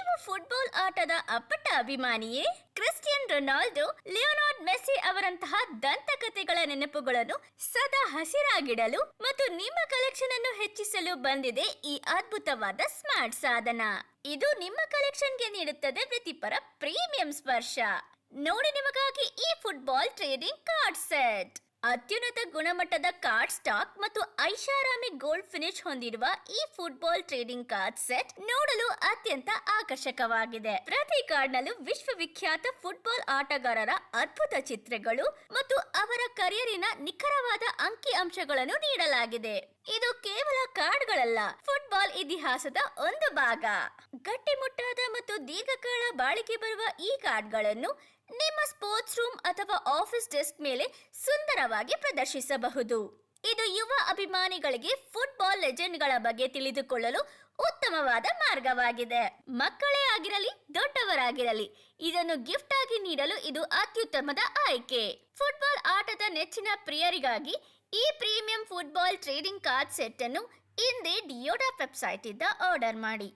ನೀವು ಫುಟ್ಬಾಲ್ ಆಟದ ಅಪ್ಪಟ ಅಭಿಮಾನಿಯೇ? ಕ್ರಿಸ್ಟಿಯನ್ ರೊನಾಲ್ಡೋ, ಲಿಯೋನಾರ್ಡ್ ಮೆಸ್ಸಿ ಅವರಂತಹ ದಂತಕಥೆಗಳ ನೆನಪುಗಳನ್ನು ಸದಾ ಹಸಿರಾಗಿಡಲು ಮತ್ತು ನಿಮ್ಮ ಕಲೆಕ್ಷನ್ ಅನ್ನು ಹೆಚ್ಚಿಸಲು ಬಂದಿದೆ ಈ ಅದ್ಭುತವಾದ ಸ್ಮಾರ್ಟ್ ಸಾಧನ. ಇದು ನಿಮ್ಮ ಕಲೆಕ್ಷನ್ಗೆ ನೀಡುತ್ತದೆ ವೃತ್ತಿಪರ ಪ್ರೀಮಿಯಂ ಸ್ಪರ್ಶ. ನೋಡಿ ನಿಮಗಾಗಿ ಈ ಫುಟ್ಬಾಲ್ ಟ್ರೇಡಿಂಗ್ ಕಾರ್ಡ್ ಸೆಟ್. ಅತ್ಯುನ್ನತ ಗುಣಮಟ್ಟದ ಕಾರ್ಡ್ ಸ್ಟಾಕ್ ಮತ್ತು ಐಷಾರಾಮಿ ಗೋಲ್ಡ್ ಫಿನಿಶ್ ಹೊಂದಿರುವ ಈ ಫುಟ್ಬಾಲ್ ಟ್ರೇಡಿಂಗ್ ಕಾರ್ಡ್ ಸೆಟ್ ನೋಡಲು ಅತ್ಯಂತ ಆಕರ್ಷಕವಾಗಿದೆ. ಪ್ರತಿ ಕಾರ್ಡ್ನಲ್ಲೂ ವಿಶ್ವವಿಖ್ಯಾತ ಫುಟ್ಬಾಲ್ ಆಟಗಾರರ ಅದ್ಭುತ ಚಿತ್ರಗಳು ಮತ್ತು ಅವರ ಕರಿಯರಿನ ನಿಖರವಾದ ಅಂಕಿ ಅಂಶಗಳನ್ನು ನೀಡಲಾಗಿದೆ. ಇದು ಕೇವಲ ಕಾರ್ಡ್ಗಳಲ್ಲ, ಫುಟ್ಬಾಲ್ ಇತಿಹಾಸದ ಒಂದು ಭಾಗ. ಗಟ್ಟಿಮುಟ್ಟಾದ ಮತ್ತು ದೀರ್ಘಕಾಲ ಬಾಳಿಕೆ ಬರುವ ಈ ಕಾರ್ಡ್ಗಳನ್ನು ನಿಮ್ಮ ಸ್ಪೋರ್ಟ್ಸ್ ರೂಮ್ ಅಥವಾ ಆಫೀಸ್ ಡೆಸ್ಕ್ ಮೇಲೆ ಸುಂದರವಾಗಿ ಪ್ರದರ್ಶಿಸಬಹುದು. ಇದು ಯುವ ಅಭಿಮಾನಿಗಳಿಗೆ ಫುಟ್ಬಾಲ್ ಲೆಜೆಂಡ್ಗಳ ಬಗ್ಗೆ ತಿಳಿದುಕೊಳ್ಳಲು ಉತ್ತಮವಾದ ಮಾರ್ಗವಾಗಿದೆ. ಮಕ್ಕಳೇ ಆಗಿರಲಿ ದೊಡ್ಡವರಾಗಿರಲಿ, ಇದನ್ನು ಗಿಫ್ಟ್ ಆಗಿ ನೀಡಲು ಇದು ಅತ್ಯುತ್ತಮದ ಆಯ್ಕೆ. ಫುಟ್ಬಾಲ್ ಆಟದ ನೆಚ್ಚಿನ ಪ್ರಿಯರಿಗಾಗಿ ಈ premium football trading card set ಅನ್ನು ಇಂದೇ ಡಿಯೋಡಾ ವೆಬ್ಸೈಟ್ ಇಂದ ಆರ್ಡರ್ ಮಾಡಿ.